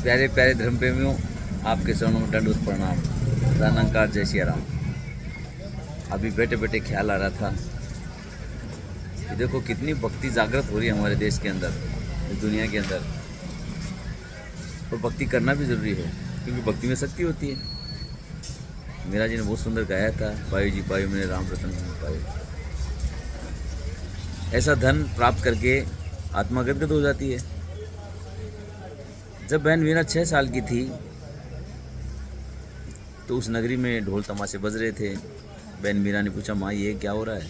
प्यारे प्यारे धर्म प्रेमियों, आपके चरणों में दंडवत प्रणाम। दानंकार जय सिया राम। अभी बैठे बैठे ख्याल आ रहा था कि देखो कितनी भक्ति जागृत हो रही है हमारे देश के अंदर, इस दुनिया के अंदर। और भक्ति करना भी ज़रूरी है, क्योंकि भक्ति में शक्ति होती है। मीरा जी ने बहुत सुंदर गाया था, पायो जी पायो मैंने राम रतन पायो। ऐसा धन प्राप्त करके आत्मा गदगद हो जाती है। जब बहन मीरा 6 साल की थी तो उस नगरी में ढोल तमाशे बज रहे थे। बहन मीरा ने पूछा, माँ ये क्या हो रहा है?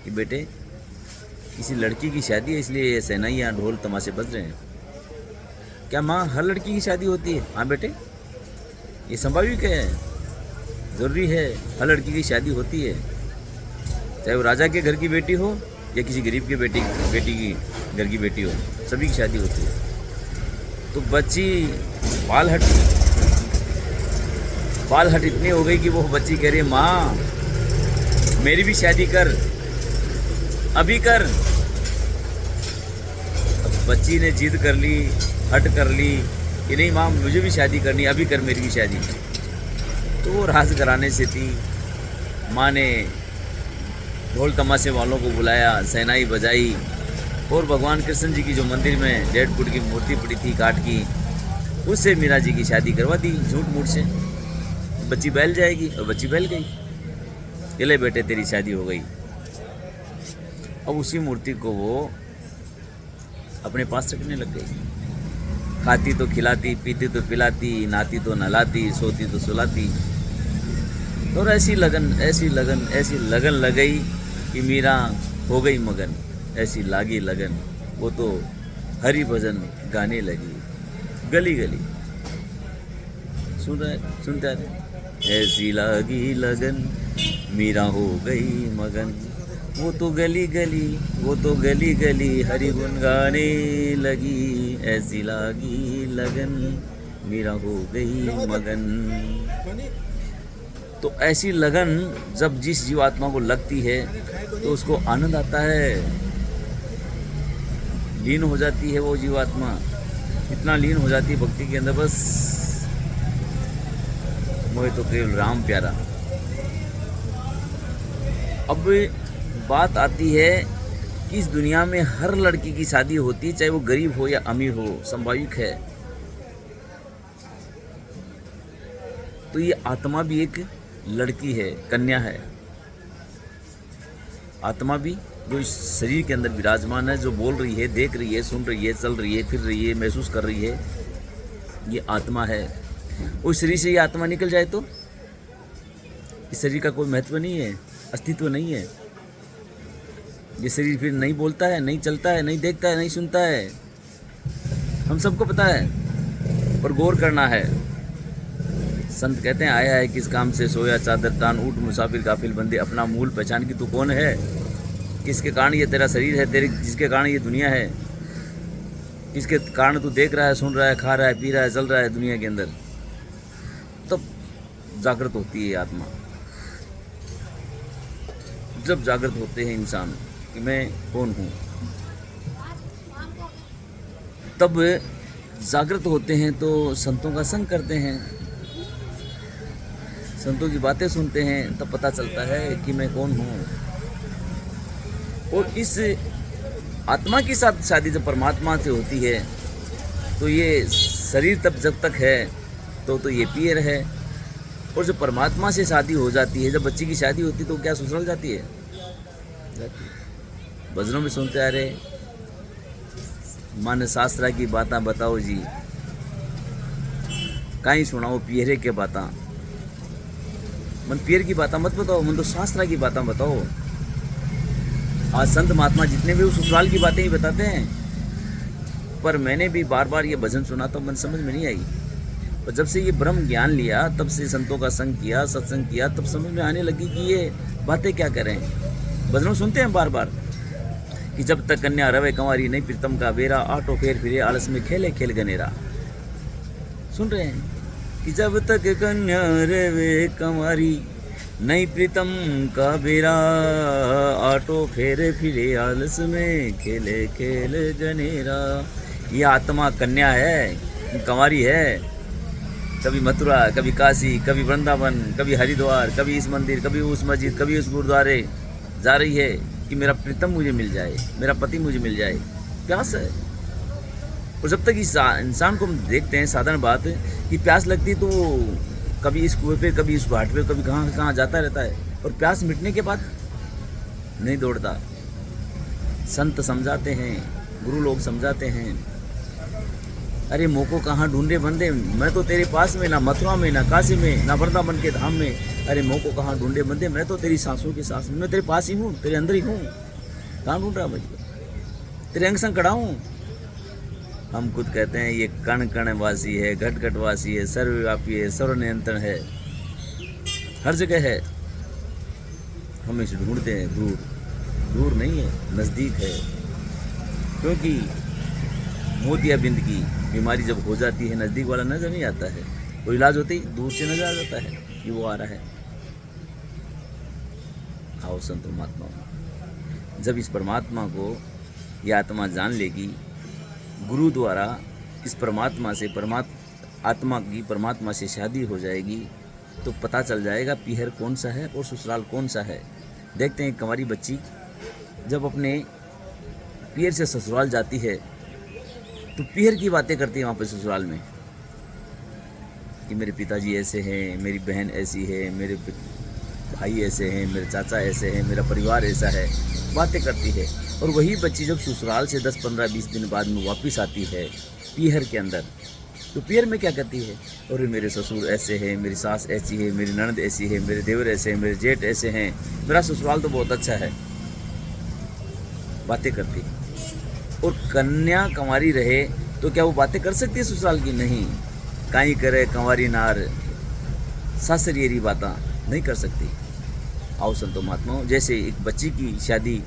कि बेटे किसी लड़की की शादी है, इसलिए ये शहनाई यहाँ ढोल तमाशे बज रहे हैं। क्या माँ हर लड़की की शादी होती है? हाँ बेटे, ये स्वाभाविक है, ज़रूरी है, हर लड़की की शादी होती है। चाहे वो राजा के घर की बेटी हो या किसी गरीब के बेटी की घर की बेटी हो, सभी की शादी होती है। तो बच्ची बाल हट इतनी हो गई कि वो बच्ची कह रही है, माँ मेरी भी शादी कर, अभी कर। अब बच्ची ने जिद कर ली, हट कर ली कि नहीं माँ मुझे भी शादी करनी, अभी कर मेरी भी शादी। तो वो राजघराने से थी। माँ ने ढोल तमाशे वालों को बुलाया, शहनाई बजाई और भगवान कृष्ण जी की जो मंदिर में 1.5 फुट की मूर्ति पड़ी थी काठ की, उससे मीरा जी की शादी करवा दी झूठ मूठ से। बच्ची बैल जाएगी, और बच्ची बैल गई। चले बेटे तेरी शादी हो गई। अब उसी मूर्ति को वो अपने पास रखने लग गई। खाती तो खिलाती, पीती तो पिलाती, नहाती तो नहलाती, सोती तो सुलाती। और ऐसी लगन लग गई कि मीरा हो गई मगन। ऐसी लागी लगन, वो तो हरि भजन गाने लगी गली गली। सुनते हैं? ऐसी लागी लगन, मीरा हो गई मगन, वो तो गली गली हरि गुन गाने लगी। ऐसी लागी लगन, मीरा हो गई मगन। तो ऐसी लगन जब जिस जीवात्मा को लगती है तो उसको आनंद आता है, लीन हो जाती है वो जीवात्मा। इतना लीन हो जाती है भक्ति के अंदर, बस मोहे तो केवल राम प्यारा। अब बात आती है कि इस दुनिया में हर लड़की की शादी होती है, चाहे वो गरीब हो या अमीर हो, स्वाभाविक है। तो ये आत्मा भी एक लड़की है, कन्या है। आत्मा भी जो इस शरीर के अंदर विराजमान है, जो बोल रही है, देख रही है, सुन रही है, चल रही है, फिर रही है, महसूस कर रही है, ये आत्मा है। उस शरीर से ये आत्मा निकल जाए तो इस शरीर का कोई महत्व नहीं है, अस्तित्व नहीं है। ये शरीर फिर नहीं बोलता है, नहीं चलता है, नहीं देखता है, नहीं सुनता है, हम सबको पता है, पर गौर करना है। संत कहते हैं, आया है किस काम से, सोया चादर तान, ऊट मुसाफिर गाफिल बंदे, अपना मूल पहचान की तू कौन है। किसके कारण ये तेरा शरीर है, तेरे जिसके कारण ये दुनिया है, किसके कारण तू देख रहा है, सुन रहा है, खा रहा है, पी रहा है, चल रहा है दुनिया के अंदर। तब जागृत होती है आत्मा। जब जागृत होते हैं इंसान कि मैं कौन हूँ, तब जागृत होते हैं तो संतों का संग करते हैं, संतों की बातें सुनते हैं, तब पता चलता है कि मैं कौन हूँ। और इस आत्मा के साथ शादी जब परमात्मा से होती है तो ये शरीर तब जब तक है तो ये पियर है। और जब परमात्मा से शादी हो जाती है, जब बच्ची की शादी होती है तो क्या ससुराल जाती है? भजनों में सुनते आ रहे, मन शास्त्रा की बातें बताओ जी, कहीं सुनाओ पियरे के बातें। मन पियर की बातें मत बताओ, मन तो शास्त्रा की बातें बताओ। आज संत महात्मा जितने भी वो ससुराल की बातें ही बताते हैं, पर मैंने भी बार बार ये भजन सुना तो मन समझ में नहीं आई। पर जब से ये ब्रह्म ज्ञान लिया, तब से संतों का संग किया, सत्संग किया, तब समझ में आने लगी कि ये बातें क्या करें। भजनों सुनते हैं बार बार कि जब तक कन्या रवे कंवारी, नहीं प्रीतम का बेरा, आटो फेर फिरे आलस में खेले खेल गनेरा। सुन रहे हैं कि जब तक कन्या रवे कंवारी, नहीं प्रीतम का बेरा, आटो फेरे फिरे आलस में खेले खेल गनेरा। ये आत्मा कन्या है, कंवारी है, कभी मथुरा, कभी काशी, कभी वृंदावन, कभी हरिद्वार, कभी इस मंदिर, कभी उस मस्जिद, कभी उस गुरुद्वारे जा रही है कि मेरा प्रीतम मुझे मिल जाए, मेरा पति मुझे मिल जाए। प्यास है। और जब तक इस इंसान को हम देखते हैं, साधारण बात कि प्यास लगती तो कभी इस कुएं पे, कभी इस घाट पे, कभी कहाँ कहाँ जाता रहता है, और प्यास मिटने के बाद नहीं दौड़ता। संत समझाते हैं, गुरु लोग समझाते हैं, अरे मोको कहाँ ढूंढे बंदे, मैं तो तेरे पास में, ना मथुरा में, ना काशी में, ना वृंदावन के धाम में। अरे मोको कहाँ ढूंढे बंदे, मैं तो तेरी सांसों के सांस में, मैं तेरे पास ही हूँ, तेरे अंदर ही हूँ। कहाँ ढूंढ रहा मुझको, तेरे अंग संग खड़ा हूँ। हम खुद कहते हैं ये कण कण वासी है, घट घट वासी है, सर्वव्यापी है, सर्व नियंत्रण है, हर जगह है। हम इसे ढूंढते हैं दूर, दूर नहीं है, नज़दीक है। क्योंकि मोतियाबिंद की बीमारी जब हो जाती है, नज़दीक वाला नजर नहीं आता है, वो इलाज होते ही दूर से नजर आ जाता है कि वो आ रहा है। आओ संत महात्मा, जब इस परमात्मा को यह आत्मा जान लेगी, गुरु द्वारा इस परमात्मा से, आत्मा की परमात्मा से शादी हो जाएगी, तो पता चल जाएगा पीहर कौन सा है और ससुराल कौन सा है। देखते हैं कंवारी बच्ची जब अपने पीहर से ससुराल जाती है तो पीहर की बातें करती है वहाँ पर ससुराल में, कि मेरे पिताजी ऐसे हैं, मेरी बहन ऐसी है, मेरे भाई ऐसे हैं, मेरे चाचा ऐसे हैं, मेरा परिवार ऐसा है, बातें करती है। और वही बच्ची जब ससुराल से 10, 15, 20 दिन बाद में वापस आती है पीहर के अंदर, तो पीहर में क्या कहती है, अरे मेरे ससुर ऐसे हैं, मेरी सास ऐसी है, मेरी ननद ऐसी है, मेरे देवर ऐसे हैं, मेरे जेठ ऐसे हैं, मेरा ससुराल तो बहुत अच्छा है। बातें करती है। और कन्या कंवारी रहे तो क्या वो बातें कर सकती है ससुराल की? नहीं। काई करे कंवारी नार, सासरियरी बातें नहीं कर सकती। आओ संतो महात्माओं, जैसे एक बच्ची की शादी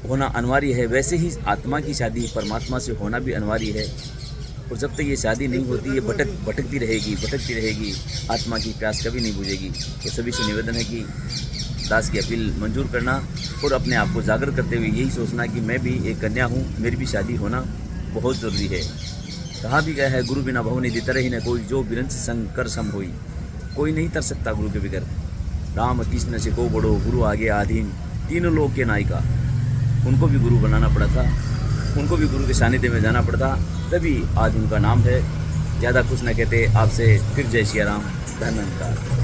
होना अनिवार्य है, वैसे ही आत्मा की शादी परमात्मा से होना भी अनिवार्य है। और जब तक ये शादी नहीं होती, ये भटकती रहेगी, आत्मा की प्यास कभी नहीं बुझेगी। तो सभी से निवेदन है कि दास की अपील मंजूर करना और अपने आप को जागृत करते हुए यही सोचना कि मैं भी एक कन्या हूँ, मेरी भी शादी होना बहुत ज़रूरी है। कहा भी गया है, गुरु बिना भव निधि तरहि न कोई, जो बिरंच संग कर सम होई। कोई नहीं तर सकता गुरु के बगैर। राम कृष्ण से को बड़ो, गुरु आगे आधीन, तीनों लोग के नायिका। उनको भी गुरु बनाना पड़ा था, उनको भी गुरु के सानिध्य में जाना पड़ता, तभी आज उनका नाम है। ज़्यादा कुछ न कहते, आपसे फिर जय सिया राम, धन्यवाद।